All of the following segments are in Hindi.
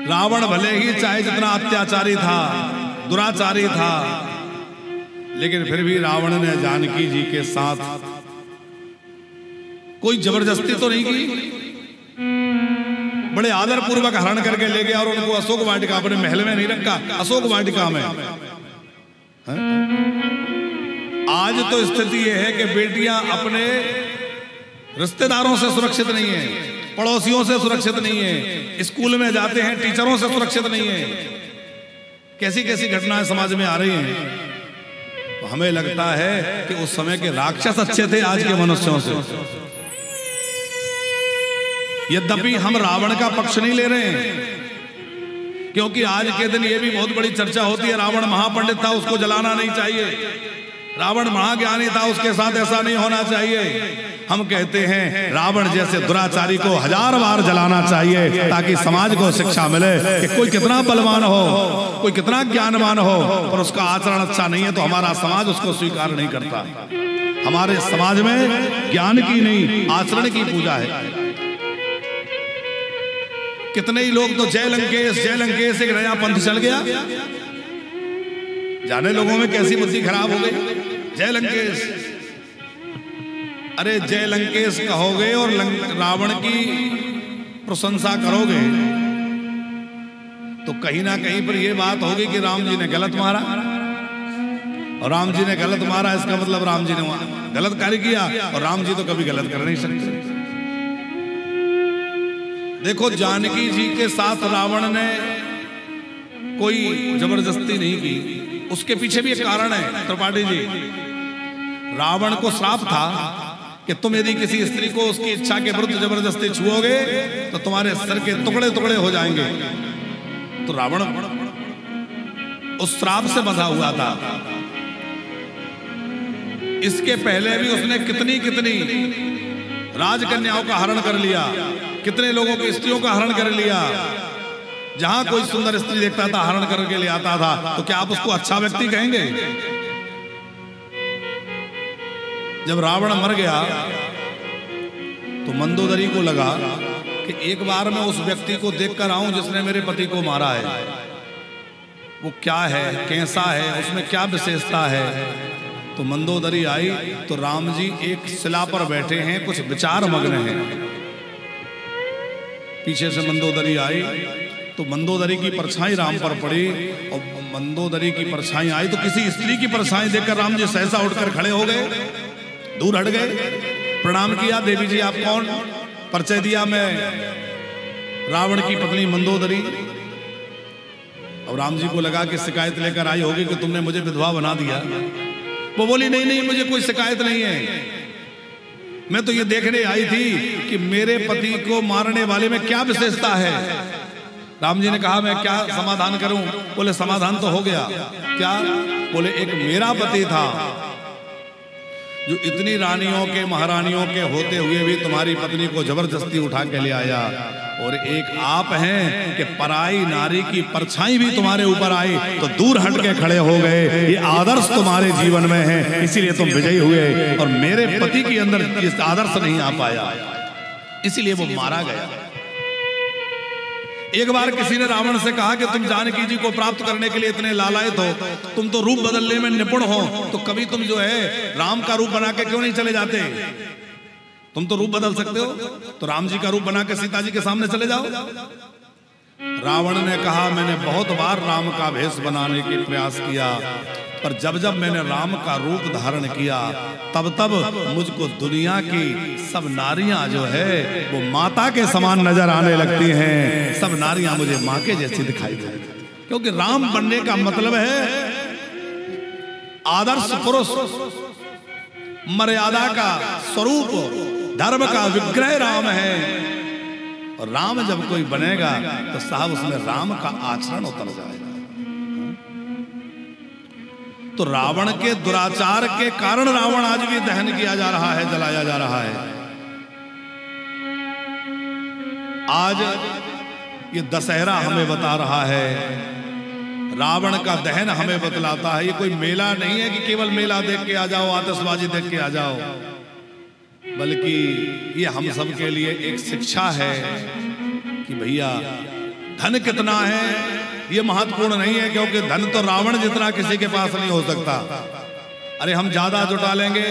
रावण भले ही चाहे जितना अत्याचारी था, दुराचारी था, लेकिन फिर भी रावण ने जानकी जी के साथ कोई जबरदस्ती तो नहीं की। बड़े आदर पूर्वक हरण करके ले गया और उनको अशोक वाटिका, अपने महल में नहीं रखा, अशोक वाटिका में। आज तो स्थिति यह है कि बेटियां अपने रिश्तेदारों से सुरक्षित नहीं है, पड़ोसियों से सुरक्षित नहीं है, स्कूल में जाते हैं टीचरों से सुरक्षित नहीं है। कैसी कैसी घटनाएं समाज में आ रही हैं। तो हमें लगता है कि उस समय के राक्षस अच्छे थे आज के मनुष्यों से। यद्यपि हम रावण का पक्ष नहीं ले रहे हैं, क्योंकि आज के दिन यह भी बहुत बड़ी चर्चा होती है, रावण महापंडित था, उसको जलाना नहीं चाहिए, रावण महाज्ञानी था, उसके साथ ऐसा नहीं होना चाहिए। हम कहते हैं रावण जैसे दुराचारी को 1000 बार जलाना चाहिए, ताकि समाज को शिक्षा मिले कि कोई कितना बलवान हो, कोई कितना ज्ञानवान हो, पर उसका आचरण अच्छा नहीं है तो हमारा समाज उसको स्वीकार नहीं करता। हमारे समाज में ज्ञान की नहीं, आचरण की पूजा है। कितने ही लोग तो जय लंकेश एक नया पंथ चल गया, जाने लोगों में कैसी बुद्धि खराब हो गई। जय लंकेश, अरे जय लंकेश कहोगे और रावण की प्रशंसा करोगे तो कहीं ना कहीं पर यह बात होगी कि राम जी ने गलत मारा, और राम जी ने गलत मारा इसका मतलब राम जी ने गलत कार्य किया, और राम जी तो कभी गलत कर नहीं सकते। देखो, जानकी जी के साथ रावण ने कोई जबरदस्ती नहीं की, उसके पीछे भी एक कारण है त्रिपाठी जी। रावण को श्राप था कि तुम यदि किसी स्त्री को उसकी इच्छा के विरुद्ध जबरदस्ती छुओगे तो तुम्हारे सिर के टुकड़े टुकड़े हो जाएंगे। तो रावण उस श्राप से बंधा हुआ था। इसके पहले भी उसने कितनी कितनी राजकन्याओं का हरण कर लिया, कितने लोगों की स्त्रियों का हरण कर लिया। जहां कोई सुंदर स्त्री देखता था हरण करके ले आता था। तो क्या आप उसको अच्छा व्यक्ति कहेंगे? जब रावण मर गया तो मंदोदरी को लगा कि एक बार मैं उस व्यक्ति को देखकर आऊं जिसने मेरे पति को मारा है, वो क्या है, कैसा है, उसमें क्या विशेषता है। तो मंदोदरी आई तो राम जी एक शिला पर बैठे हैं, कुछ विचार मग्न हैं। पीछे से मंदोदरी आई तो मंदोदरी की परछाई राम पर पड़ी, और मंदोदरी की परछाई आई तो किसी स्त्री की परछाई देखकर राम जी सहसा उठकर खड़े हो गए, दूर हट गए, प्रणाम किया। देवी जी आप कौन? परिचय दिया, मैं रावण की पत्नी मंदोदरी। और राम जी को लगा कि शिकायत लेकर आई होगी कि तुमने मुझे विधवा बना दिया। वो बोली नहीं नहीं, मुझे कोई शिकायत नहीं है, मैं तो ये देखने आई थी कि मेरे पति को मारने वाले में क्या विशेषता है। राम जी ने कहा मैं क्या समाधान करूं? बोले समाधान तो हो गया। क्या? बोले एक मेरा पति था जो इतनी रानियों के महारानियों के होते हुए भी तुम्हारी पत्नी को जबरदस्ती उठा के ले आया, और एक आप हैं कि पराई नारी की परछाई भी तुम्हारे ऊपर आई तो दूर हट के खड़े हो गए। ये आदर्श तुम्हारे जीवन में है, इसीलिए तुम विजयी हुए, और मेरे पति के अंदर इस आदर्श नहीं आ पाया, इसीलिए वो मारा गया। एक बार किसी ने रावण से कहा कि तुम जानकी जी को प्राप्त करने के लिए इतने लालायत हो, तुम तो रूप बदलने में निपुण हो, तो कभी तुम जो है राम का रूप बना के क्यों नहीं चले जाते? तुम तो रूप बदल सकते हो, तो राम जी का रूप बना के सीता जी के सामने चले जाओ। रावण ने कहा मैंने बहुत बार राम का भेष बनाने के प्रयास किया, पर जब जब मैंने राम का रूप धारण किया तब तब मुझको दुनिया की सब नारियां जो है वो माता के समान नजर आने लगती हैं। सब नारियां मुझे माँ के जैसी दिखाई देती, क्योंकि राम बनने का मतलब है आदर्श पुरुष, मर्यादा का स्वरूप, धर्म का विग्रह राम है। और राम जब कोई बनेगा तो साहब उसमें राम का आचरण उतर जाएगा। तो रावण के दुराचार के कारण रावण आज भी दहन किया जा रहा है, जलाया जा रहा है। आज ये दशहरा हमें बता रहा है, रावण का दहन हमें बतलाता है। ये कोई मेला नहीं है कि केवल मेला देख के आ जाओ, आतिशबाजी देख के आ जाओ, बल्कि ये हम सब के लिए एक शिक्षा है कि भैया धन कितना है ये महत्वपूर्ण नहीं है, क्योंकि धन तो रावण जितना किसी के पास नहीं हो सकता। अरे हम ज्यादा जुटा लेंगे,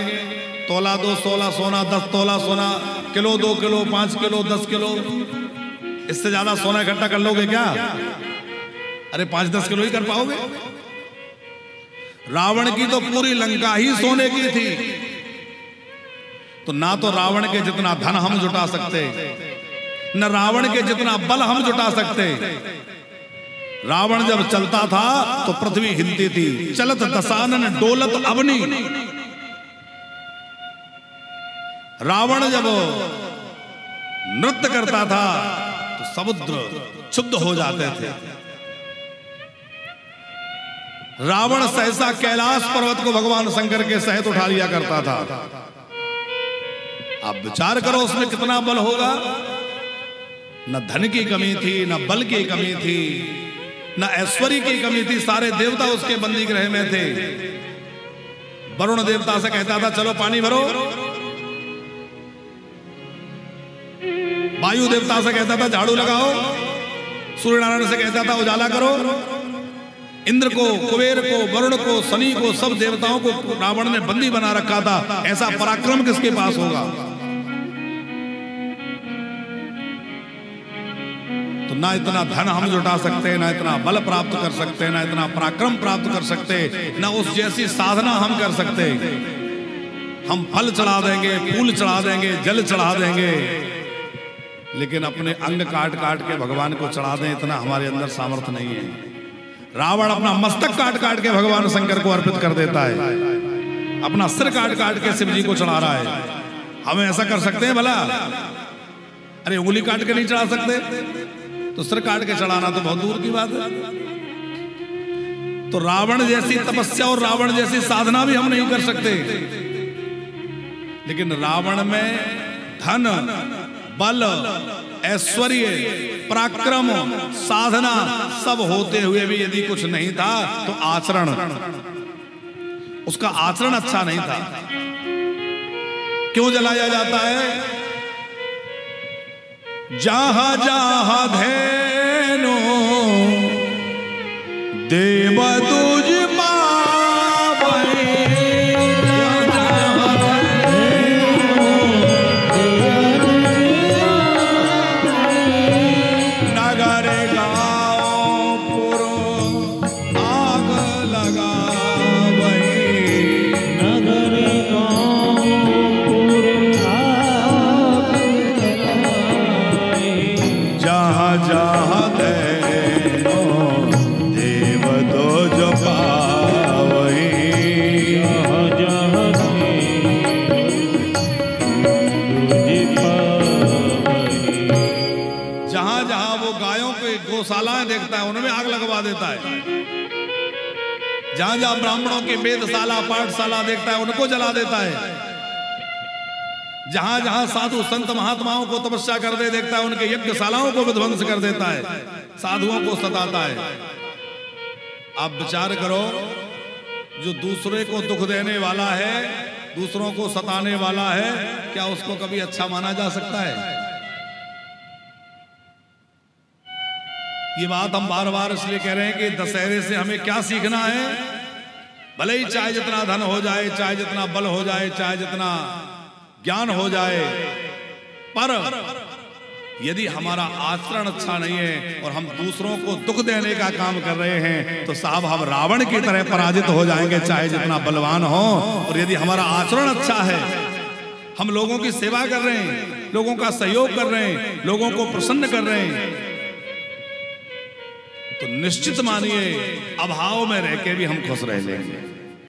तोला 2 16 सोना, 10 तोला सोना, किलो 2 किलो 5 किलो 10 किलो, इससे ज्यादा सोना इकट्ठा कर लोगे क्या? अरे 5-10 किलो ही कर पाओगे? रावण की तो पूरी लंका ही सोने की थी, तो ना तो रावण के जितना धन हम जुटा सकते, न रावण के जितना बल हम जुटा सकते। रावण जब चलता था तो पृथ्वी हिलती थी, चलत दसानन डोलत अवनी। रावण जब नृत्य करता था तो समुद्र क्षुब्ध हो जाते थे। रावण सहसा कैलाश पर्वत को भगवान शंकर के सहित उठा लिया करता था। आप विचार करो उसमें कितना बल होगा। न धन की कमी थी, न बल की कमी थी, न ऐश्वर्य की कमी थी। सारे देवता उसके बंदी गृह में थे। वरुण देवता से कहता था चलो पानी भरो, वायु देवता से कहता था झाड़ू लगाओ, सूर्य नारायण से कहता था उजाला करो, इंद्र को, कुबेर को, वरुण को, शनि को, सब देवताओं को रावण ने बंदी बना रखा था। ऐसा पराक्रम किसके पास होगा? तो ना इतना धन हम जुटा सकते, ना इतना बल प्राप्त कर सकते, ना इतना पराक्रम प्राप्त कर सकते, ना उस जैसी साधना हम कर सकते। हम फल चढ़ा देंगे, फूल चढ़ा देंगे, जल चढ़ा देंगे, लेकिन अपने अंग काट काट के भगवान को चढ़ा दें, इतना हमारे अंदर सामर्थ्य नहीं है। रावण अपना मस्तक काट काट के भगवान शंकर को अर्पित कर देता है, अपना सिर काट काट के शिव जी को चढ़ा रहा है। हम ऐसा कर सकते हैं भला? अरे उंगली काट के नहीं चढ़ा सकते, तो सिर काट के चढ़ाना तो बहुत दूर की बात है। तो रावण जैसी तपस्या और रावण जैसी साधना भी हम नहीं कर सकते, लेकिन रावण में धन, बल, ऐश्वर्य, पराक्रम, साधना सब होते हुए भी यदि कुछ नहीं था तो आचरण, उसका आचरण अच्छा नहीं था। क्यों जलाया जाता है? जहां जहां धेनु देव तुझ गौशालाएं देखता है उनमें आग लगवा देता है। जहां जहां ब्राह्मणों की वेदशाला, पाठशाला देखता है उनको जला देता है। जहां जहां साधु संत महात्माओं को तपस्या करते देखता है उनके यज्ञशालाओं को विध्वंस कर देता है, साधुओं को सताता है। आप विचार करो, जो दूसरे को दुख देने वाला है, दूसरों को सताने वाला है, क्या उसको कभी अच्छा माना जा सकता है? ये बात हम बार बार इसलिए कह रहे हैं कि दशहरे से हमें क्या सीखना है। भले ही चाहे जितना धन हो जाए, चाहे जितना बल हो जाए, चाहे जितना ज्ञान हो जाए, पर यदि हमारा आचरण अच्छा नहीं है और हम दूसरों को दुख देने का काम कर रहे हैं तो साहब हम रावण की तरह पराजित हो जाएंगे, चाहे जितना बलवान हो। और यदि हमारा आचरण अच्छा है, हम लोगों की सेवा कर रहे हैं, लोगों का सहयोग कर रहे हैं, लोगों को प्रसन्न कर रहे हैं, तो निश्चित मानिए अभाव में रह के भी हम खुश रह लेंगे।